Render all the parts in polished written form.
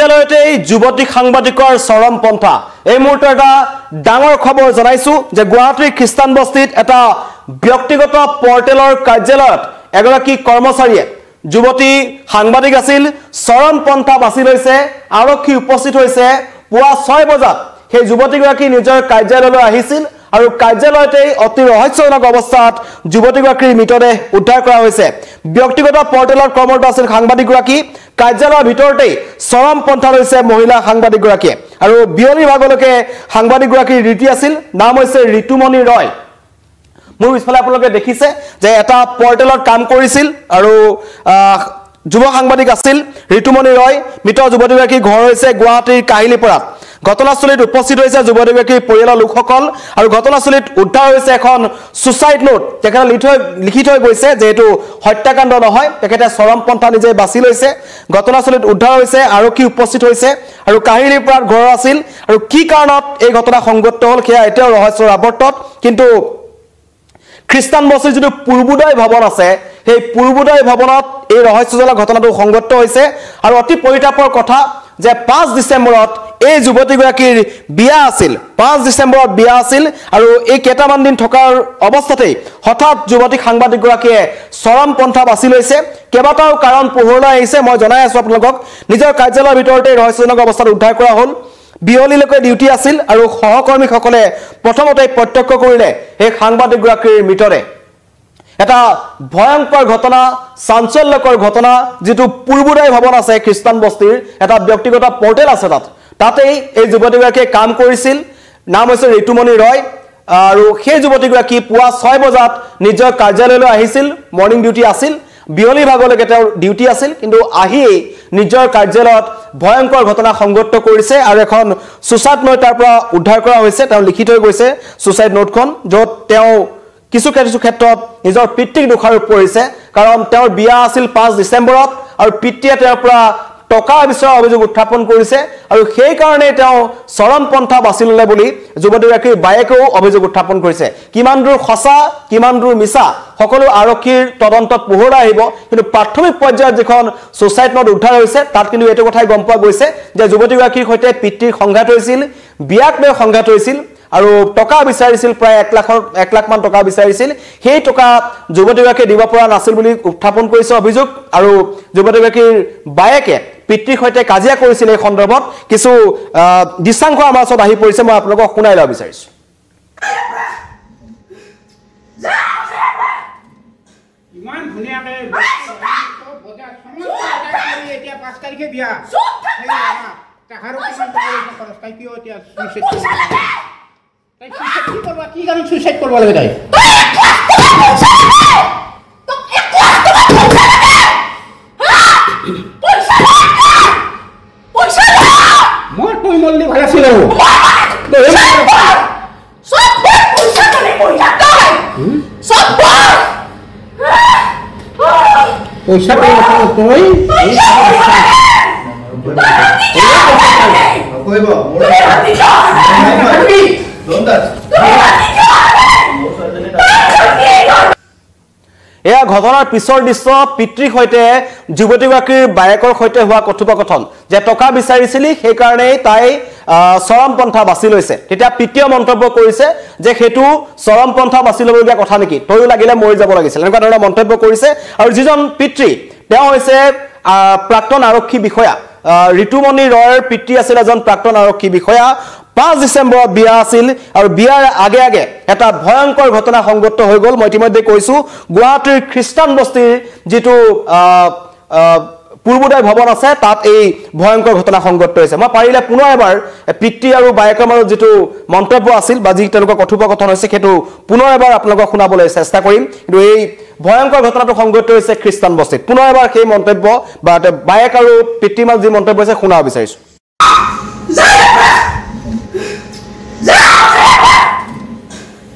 কাৰ্যালয়তে যুৱতী সাংবাদিকৰ চৰম পন্থা এই মুহূৰ্তে এটা ডাঙৰ খবৰ জনাইছো যে গুৱাহাটীৰ খ্ৰীষ্টান বস্তিত এটা ব্যক্তিগত পৰ্টেলৰ কাৰ্যালয়ত এগৰাকী কৰ্মচাৰীয়ে যুৱতী সাংবাদিক আছিল চৰম পন্থা বাছি লৈছে আৰক্ষী উপস্থিত হৈছে পুৱা 6 বজাত সেই যুৱতীগৰাকী নিজৰ কাৰ্যালয়লৈ আহিছিল আৰু কাৰ্যালয়তে অতি ৰহস্যজনক অৱস্থাত যুৱতীগৰাকীৰ মৃতদেহ উদ্ধাৰ কৰা হৈছে ব্যক্তিগত পৰ্টেলত কৰ্মৰত আছিল সাংবাদিকগৰাকী কাৰ্যালয়ৰ ভিতৰতে চৰম পন্থা লৈছে মহিলা সাংবাদিকগৰাকীয়ে আৰু বিয়লি ভাগলৈকে সাংবাদিকগৰাকীৰ ৰীতি আছিল নাম হৈছে ঋতুমণি ৰয় মোৰ পিছফালে আপোনালোকে দেখিছে যে এটা পৰ্টেলত কাম কৰিছিল আৰু যুৱ সাংবাদিক আছিল ঋতুমণি ৰয় মৃত যুৱতীগৰাকীৰ ঘৰ হৈছে গুৱাহাটীৰ কাহিলীপাৰাত ঘটনাস্থলীত উপস্থিত হৈছে যুৱতীগৰাকীৰ পৰিয়ালৰ লোকসকল আৰু ঘটনাস্থলীত উদ্ধাৰ হৈছে এখন সুসাইড নোট তেখেতে লিখি থৈ গৈছে যে এটো হত্যাকাণ্ড নহয় তেখেতে চৰম পন্থা নিজে বাছি লৈছে ঘটনাস্থলীত উদ্ধাৰ হৈছে আৰক্ষী উপস্থিত হৈছে আৰু কাহিলীপাৰাত ঘৰ আছিল আৰু কি কাৰণত এই ঘটনা সংঘটিত হ'ল সেয়া এতিয়াও ৰহস্যৰ আৱৰ্তত কিন্তু খ্ৰীষ্টান বস্তিৰ যিটো পূৰ্বোদয় ভৱন আছে সেই পূৰ্বোদয় ভৱনত এই ৰহস্যজনক ঘটনাটো সংঘটিত হৈছে আৰু অতি পৰিতাপৰ কথা যে 5 ডিসেম্বৰত এই যুৱতীগৰাকীৰ বিয়া আছিল 5 ডিসেম্বৰত বিয়া আছিল আৰু এই কেইটামান দিন থকাৰ অৱস্থাতেই হঠাৎ যুৱতী সাংবাদিকগৰাকীয়ে চৰম পন্থা বাছি লৈছে কেইবাটাও কাৰণ পোহৰলৈ আহিছে মই জনাই আছো আপোনালোকক নিজৰ কাৰ্যালয়ৰ ভিতৰতে ৰহস্যজনক অৱস্থাত উদ্ধাৰ কৰা হ'ল বিয়লিলৈকে ডিউটি আছিল আৰু সহকৰ্মীসকলে প্ৰথমতে প্ৰত্যক্ষ কৰিলে এই সাংবাদিকগৰাকীৰ মৃতদেহ এটা ভয়ংকৰ ঘটনা চাঞ্চল্যকৰ ঘটনা যেটো পূৰ্বোদয় ভৱন আছে খ্ৰীষ্টান বস্তিৰ এটা ব্যক্তিগত পৰ্টেল আছে তাতেই এই যুৱতীগৰাকীয়ে কাম কৰিছিল নাম হৈছে ঋতুমণি ৰয় আৰু সেই যুৱতীগৰাকী পুৱা 6 বজাত নিজৰ কাৰ্যালয়লৈ আহিছিল মৰ্নিং ডিউটি আছিল বিয়লি ভাগলৈকে তেওঁৰ ডিউটি আছিল কিন্তু আহি নিজৰ কাৰ্যালয়ত ভয়ংকৰ ঘটনা সংঘটিত কৰিছে আৰু এখন সুসাইড নোট তাৰ পৰা উদ্ধাৰ কৰা হৈছে তেওঁ লিখি থৈ গৈছে সুসাইড নোটখন য'ত তেওঁ কিছু ক্ষেত্ৰত নিজৰ পিতৃক দোষাৰোপ কৰিছে কাৰণ তেওঁৰ বিয়া আছিল 5 ডিসেম্বৰত আৰু পিতৃয়ে তেওঁৰ পৰা টকা বিচৰা অভিযোগ উত্থাপন কৰিছে আৰু সেই কাৰণে তেওঁ চৰম পন্থা বাছি ললে বুলি যুৱতীগৰাকীৰ বায়েকেও অভিযোগ উত্থাপন কৰিছে কিমান দূৰ সঁচা কিমান দূৰ মিছা সকলো আৰক্ষীৰ তদন্তত পোহৰলৈ আহিব কিন্তু প্ৰাথমিক পৰ্যায়ত যিখন সুসাইড নোট উদ্ধাৰ হৈছে তাত কিন্তু এটো কথাই গম পোৱা গৈছে যে যুৱতীগৰাকীৰ সৈতে পিতৃৰ সংঘাত হৈছিল বিয়াক লৈ সংঘাত হৈছিল আৰু টকা বিচাৰিছিল প্ৰায় 1 লাখ মান টকা বিচাৰিছিল সেই টকা যুৱতীগৰাকীয়ে দিব পৰা নাছিল বুলি উত্থাপন কৰিছে অভিযোগ আৰু যুৱতীগৰাকীৰ বায়েকে পিতৃৰ সৈতে কাজিয়া কৰিছিল এই সন্দৰ্ভত কিছু দিশাংশ আমাৰ ওচৰত আহি পৰিছে মই আপোনালোকক শুনাই লব বিচাৰিছো ইমান ধুনীয়াকে বজাৰ সমস্ত কৰি এতিয়া 5 তাৰিখে বিয়া তাহাৰো কিমান টকা খৰচ তাই কিয় এতিয়া তাই সুইসাইড কি করবা কি গান সুইসাইড করবা লাগে তাই মোর তুই মল্লি ভালো ছিল সব পয়সা করে পয়সা তাই সব পয়সা করে তুই কইবো এয়া ঘটনাৰ পিছৰ দৃশ্য পিতৃৰ সৈতে যুৱতীগৰাকীৰ বায়েকৰ সৈতে হোৱা কথোপকথন যে টকা বিচাৰিছিলি সেই কাৰণে তাই চৰম পন্থা বাছি লৈছে তেতিয়া পিতৃয়ে মন্তব্য কৰিছে যে হেতু চৰম পন্থা বাছি লবলগীয়া কথা নেকি তয়ো লাগিলে মৰি যাব লাগিছিল এনেকুৱা ধৰণৰ মন্তব্য কৰিছে আৰু যিজন পিতৃ তেওঁ হৈছে প্ৰাক্তন আৰক্ষী বিষয়া ঋতুমণি ৰয়ৰ পিতৃ আছিল এজন প্ৰাক্তন আৰক্ষী বিষয়া 5 ডিসেম্বৰত বিয়া আছিল আৰু বিয়াৰ আগে আগে এটা ভয়ংকৰ ঘটনা সংঘটিত হৈ গল মই ইতিমধ্যে কৈছো গুৱাহাটীৰ খ্ৰীষ্টান বস্তিৰ যেটো পূৰ্বোদয় ভৱন আছে তাত এই ভয়ংকৰ ঘটনা সংঘটিত হৈছে মই পাৰিলে পুনৰ এবাৰ পিতৃ আৰু বায়েকৰ মাজত যেটো মন্তব্য আছিল বা যি তেওঁলোকৰ কথোপকথন হৈছে হেতু পুনৰ এবাৰ আপোনালোকক শুনাবলৈ চেষ্টা কৰিম কিন্তু এই ভয়ংকৰ ঘটনাটো সংঘটিত হৈছে খ্ৰীষ্টান বস্তিত পুনৰ এবাৰ সেই মন্তব্য বা বায়েক আৰু পিতৃৰ মাজত যি মন্তব্য আছে শুনাব বিচাৰিছো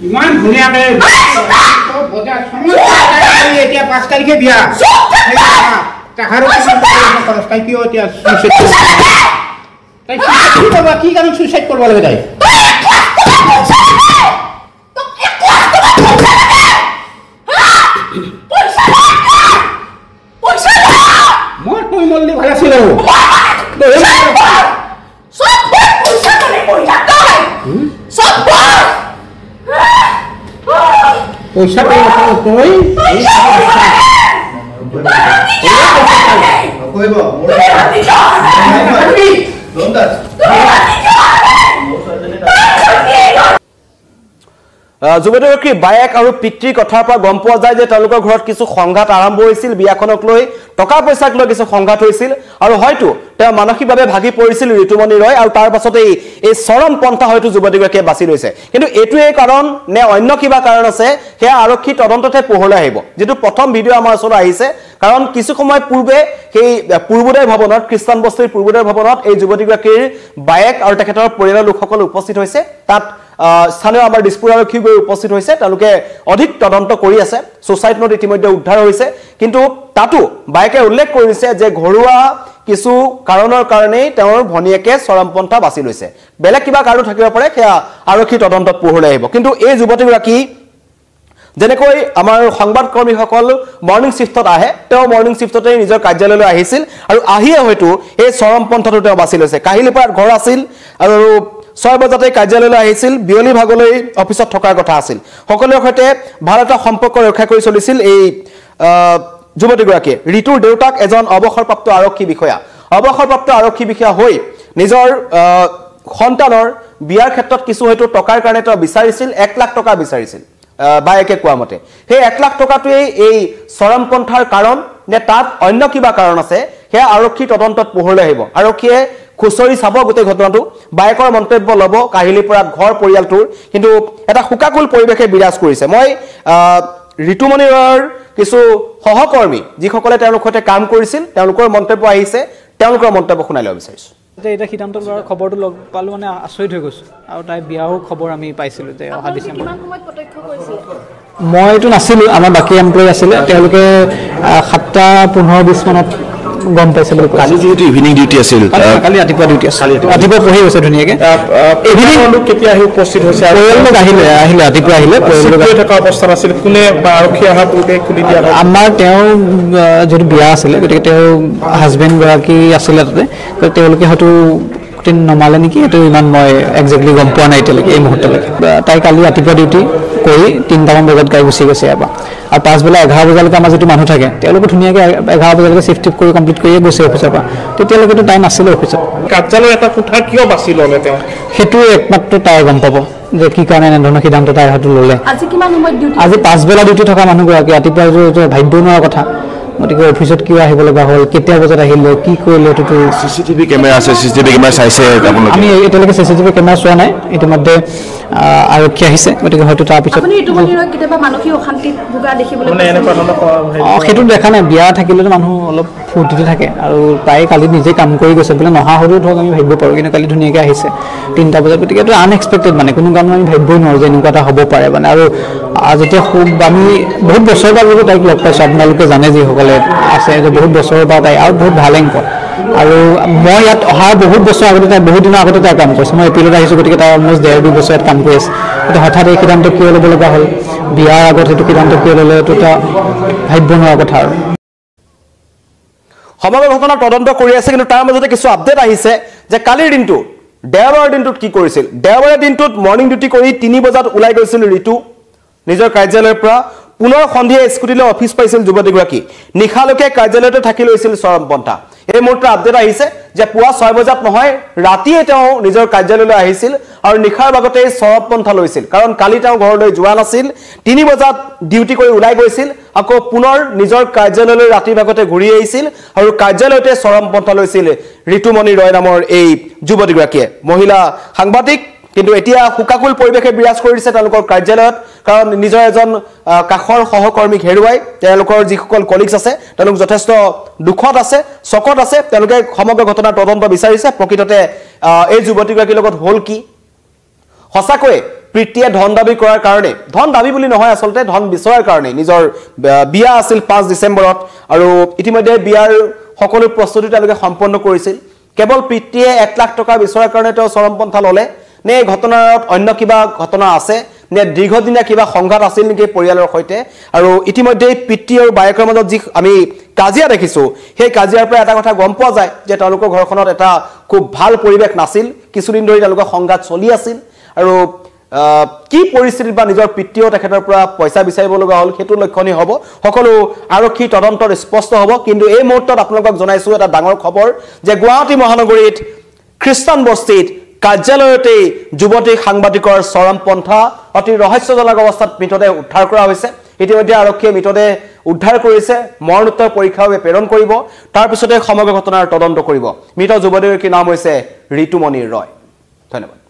ইমান ধুনীয়াকে বজাৰ সমস্ত কৰি এতিয়া 5 তাৰিখে বিয়া তাহাৰো কিমান টকা খৰচ তাই কিয় এতিয়া তাই কি কৰবা কি গান সুইসাইড কৰবা লাগে তাই মোৰ তুই মল্লি ভালো ছিল পইচা তই যুৱতীগৰাকীৰ বায়েক আৰু পিতৃৰ কথাৰ পৰা গম পোৱা যায় যে তেওঁলোকৰ ঘৰত কিছু সংঘাত আৰম্ভ হৈছিল বিয়াখনক লৈ টকা পইচাক লৈ কিছু সংঘাত হৈছিল আৰু হয়তো তেওঁ মানসিকভাৱে ভাগি পৰিছিল ঋতুমণি ৰয় আৰু তাৰ পাছতে এই চৰম পন্থা হয়তো যুৱতীগৰাকীয়ে বাছি লৈছে কিন্তু এইটোৱে কাৰণ নে অন্য কিবা কাৰণ আছে সেয়া আৰক্ষী তদন্ততে পোহৰলৈ আহিব যেটো প্ৰথম ভিডিঅ' আমাৰ ওচৰত আহিছে কাৰণ কিছু সময় পূৰ্বে সেই পূৰ্বোদয় ভৱনত খ্ৰীষ্টান বস্তিৰ পূৰ্বোদয় ভৱনত এই যুৱতীগৰাকীৰ বায়েক আৰু তেখেতৰ পৰিয়ালৰ লোকসকল উপস্থিত হৈছে তাত স্থানীয় আমাৰ দিছপুৰ আৰক্ষী গৈ উপস্থিত হৈছে তেওঁলোকে অধিক তদন্ত কৰি আছে সোসাইটি নোট ইতিমধ্যে উদ্ধাৰ হৈছে কিন্তু তাতো বায়েকে উল্লেখ কৰিছে যে ঘৰুৱা কিছু কাৰণৰ কাৰণে তেওঁৰ ভনিয়েকে চৰমপন্থা বাছি লৈছে বেলেগ কিবা কাৰণ থাকিব পাৰে সেয়া আৰক্ষী তদন্তত পোহৰলৈ আহিব কিন্তু এই যুৱতীগৰাকী যেনেকৈ আমাৰ সংবাদকৰ্মীসকল মৰ্নিং শিফটত আহে তেওঁ মৰ্নিং শিফটতে নিজৰ কাৰ্যালয়লৈ আহিছিল আৰু আহিয়ে হয়তো এই চৰমপন্থাটো তেওঁ বাছি লৈছে কাহিলিপাৰাত ঘৰ আছিল আৰু 6 বজাতে কাৰ্যালয়লৈ আহিছিল বিয়লি ভাগলৈ অফিসত থকাৰ কথা আছিল সকলোৰ সৈতে ভাল এটা সম্পৰ্ক ৰক্ষা কৰি চলিছিল এই যুৱতীগৰাকী ঋতুৰ দেউতাক এজন অৱসৰপ্ৰাপ্ত আৰক্ষী বিষয়া হৈ নিজৰ সন্তানৰ বিয়াৰ ক্ষেত্ৰত কিছু হয়তো টকাৰ কাৰণে তেওঁ বিচাৰিছিল 1 লাখ টকা বিচাৰিছিল বায়েকে কোৱা মতে সেই 1 লাখ টকাটোৱে এই চৰমপন্থাৰ কাৰণ নে তাত অন্য কিবা কাৰণ আছে সেয়া আৰক্ষী তদন্তত পোহৰলৈ আহিব আৰক্ষীয়ে খুচৰি চাব গোটেই ঘটনাটো বায়েকৰ মন্তব্য লব কাহিলিপাৰাত ঘৰ পৰিয়ালটোৰ কিন্তু এটা হুকাকুল পৰিৱেশে বিৰাজ কৰিছে মই ঋতুমণিৰ কিছু সহকৰ্মী যিসকলে তেওঁলোকৰ সৈতে কাম কৰিছিল তেওঁলোকৰ মন্তব্য আহিছে তেওঁলোকৰ মন্তব্য শুনাই ল'ব বিচাৰিছো এটা সিদ্ধান্ত লোৱাৰ খবৰটো লগ পালো মানে আচৰিত হৈ গৈছো আৰু তাই বিয়াও খবৰ আমি পাইছিলো যে অহা ডিচেম্বৰ মই এইটো নাছিলো আমাৰ বাকী এমপ্লয়ী আছিলে তেওঁলোকে 7:15-20 মানত গম পাইছে বুলি কালি যেহেতু ইভিনিং ডিউটি আছিল কালি ৰাতিপুৱা ডিউটি আছিল ৰাতিপুৱা পঢ়ি গৈছে ধুনীয়াকে ইভিনিং লোক কেতিয়া আহি উপস্থিত হৈছে আৰু পৰিয়ালক আহিলে ৰাতিপুৱা আহিলে পৰিয়ালক থকা অৱস্থাত আছিল কোনে বা আৰক্ষী অহা পূৰ্বে খুলি দিয়া আমাৰ তেওঁ যদি বিয়া আছিলে গতিকে তেওঁ হাজবেণ্ড গৰাকী আছিলে তাতে তেওঁলোকে হয়তো নমালে নেকি এইটো ইমান মই একজেক্টলি গম পোৱা নাই এতিয়ালৈকে এই মুহূৰ্তলৈকে তাই কালি ৰাতিপুৱা ডিউটি কৰি 3টামান বজাত গাই গুচি গৈছে এবাৰ আৰু 5 বেলা 11 বজালৈকে আমাৰ যিটো মানুহ থাকে তেওঁলোকে ধুনীয়াকৈ 11 বজালৈকে শিফ্ট কৰি কমপ্লিট কৰিয়ে গৈছে অফিচৰ পৰা তেতিয়ালৈকেতো টাইম নাছিলে অফিচত কাৰ্যালয় এটা কোঠা কিয় বাছি ল'লে তেওঁ সেইটো একমাত্ৰ তাই গম পাব যে কি কাৰণে এনেধৰণৰ সিদ্ধান্ত তাই হয়তো ল'লে আজি 5 বেলা ডিউটি থকা মানুহগৰাকী ৰাতিপুৱা ভাবিব নোৱাৰা কথা গতিকে অফিসত কিয় আহিব লগা হ'ল কেতিয়া বজাত আহিলে কি কৰিলে এইটো সিসিটিভি কেমেৰা আছে সিসিটিভি কেমেৰা চাইছে আপোনালোকে আমি এতিয়ালৈকে সিসিটিভি কেমেৰা চোৱা নাই ইতিমধ্যে আৰক্ষী আহিছে গতিকে হয়তো তাৰ পিছত আপুনি ঋতুমণিৰ কিবা মানসিক অশান্তি ভোগা দেখিবলৈ মানে এনেকুৱা ধৰণৰ সেইটো দেখা নাই বিয়া থাকিলেতো মানুহ অলপ ফূৰ্তিতে থাকে আৰু তাই কালি নিজে কাম কৰি গৈছে বোলে নহা হ'লেও ধৰক আমি ভাবিব পাৰোঁ কিন্তু কালি ধুনীয়াকৈ আহিছে 3টা বজাত গতিকে এইটো আনএক্সপেক্টেড মানে কোনো কাৰণত আমি ভাবিবই নোৱাৰোঁ যে এনেকুৱা এটা হ'ব পাৰে মানে আৰু যেতিয়া আমি বহুত বছৰৰ পৰা যদি তাইক লগ পাইছোঁ আপোনালোকে জানে যিসকলে আছে যে বহুত বছৰৰ পৰা তাই আৰু বহুত ভাল এংকৰ আৰু মই ইয়াত অহা বহুত বছৰ আগতে তাই বহুত দিনৰ আগতে তাই কাম কৰিছে মই এপ্ৰিলত আহিছোঁ গতিকে তাই অলমষ্ট 1.5-2 বছৰ ইয়াত কাম কৰি আছে কিন্তু হঠাৎ এই সিদ্ধান্ত কিয় ল'ব লগা হ'ল বিয়াৰ আগত সেইটো সিদ্ধান্ত কিয় ল'লে এইটো এটা ভাবিব নোৱাৰা কথা আৰু সমগ্ৰ ঘটনা তদন্ত কৰি আছে কিন্তু তাৰ মাজতে কিছু আপডেট আহিছে যে কালিৰ দিনটো দেওবাৰৰ দিনটোত কি কৰিছিল দেওবাৰৰ দিনটোত মৰ্নিং ডিউটি কৰি 3 বজাত ওলাই গৈছিল ঋতু নিজৰ কাৰ্যালয়ৰ পৰা পুনৰ সন্ধিয়া স্কুটিলৈ অফিস পাইছিল যুৱতীগৰাকী নিশালৈকে কাৰ্যালয়তে থাকি লৈছিল চৰমপন্থা এই মুহূৰ্তত আপডেট আহিছে যে পুৱা 6 বজাত নহয় ৰাতিয়ে তেওঁ নিজৰ কাৰ্যালয়লৈ আহিছিল আৰু নিশাৰ ভাগতে চৰমপন্থা লৈছিল কাৰণ কালি তেওঁ ঘৰলৈ যোৱা নাছিল 3 বজাত ডিউটি কৰি ওলাই গৈছিল আকৌ পুনৰ নিজৰ কাৰ্যালয়লৈ ৰাতিৰ ভাগতে ঘূৰি আহিছিল আৰু কাৰ্যালয়তে চৰমপন্থা লৈছিল ঋতুমণি ৰয় নামৰ এই যুৱতীগৰাকীয়ে মহিলা সাংবাদিক কিন্তু এতিয়া হুকাকুল পৰিৱেশে বিৰাজ কৰিছে তেওঁলোকৰ কাৰ্যালয়ত কাৰণ নিজৰ এজন কাখৰ সহকৰ্মীক হেৰুৱাই তেওঁলোকৰ যিসকল কলিগছ আছে তেওঁলোক যথেষ্ট দুখত আছে চকত আছে তেওঁলোকে সমগ্ৰ ঘটনাৰ তদন্ত বিচাৰিছে প্ৰকৃততে এই যুৱতীগৰাকীৰ লগত হ'ল কি সঁচাকৈ প্ৰীতিয়ে ধন দাবী কৰাৰ কাৰণে ধন দাবী বুলি নহয় আসলতে ধন বিচৰাৰ কাৰণে নিজৰ বিয়া আছিল 5 ডিসেম্বৰত আৰু ইতিমধ্যে বিয়াৰ সকলো প্ৰস্তুতি তেওঁলোকে সম্পন্ন কৰিছিল কেৱল প্ৰীতিয়ে 1 লাখ টকা বিচৰাৰ কাৰণে তেওঁ চৰমপন্থা ল'লে নে ঘটনাত অন্য কিবা ঘটনা আছে নে দীৰ্ঘদিনীয়া কিবা সংঘাত আছিল নেকি পৰিয়ালৰ সৈতে আৰু ইতিমধ্যে পিতৃ আৰু বায়েকৰ মাজত যি আমি কাজিয়া দেখিছো সেই কাজিয়াৰ পৰা এটা কথা গম পোৱা যায় যে তেওঁলোকৰ ঘৰখনত এটা খুব ভাল পৰিৱেশ নাছিল কিছুদিন ধৰি তেওঁলোকৰ সংঘাত চলি আছিল আৰু কি পৰিস্থিতিত বা নিজৰ পিতৃও তেখেতৰ পৰা পইচা বিচাৰিব লগা হ'ল সেইটো লক্ষণীয় হ'ব সকলো আৰক্ষী তদন্তৰ স্পষ্ট হ'ব কিন্তু এই মুহূৰ্তত আপোনালোকক জনাইছো এটা ডাঙৰ খবৰ যে গুৱাহাটী মহানগৰীত খ্ৰীষ্টান বস্তিত কাৰ্যালয়তে যুৱতী সাংবাদিকৰ চৰমপন্থা অতি ৰহস্যজনক অৱস্থাত মৃতদেহ উদ্ধাৰ কৰা হৈছে ইতিমধ্যে আৰক্ষীয়ে মৃতদেহ উদ্ধাৰ কৰিছে মৰণোত্তৰ পৰীক্ষাৰ বাবে প্ৰেৰণ কৰিব তাৰ পিছতে সমগ্ৰ ঘটনাৰ তদন্ত কৰিব মৃত যুৱতীৰ নাম হৈছে ঋতুমণি ৰয় ধন্যবাদ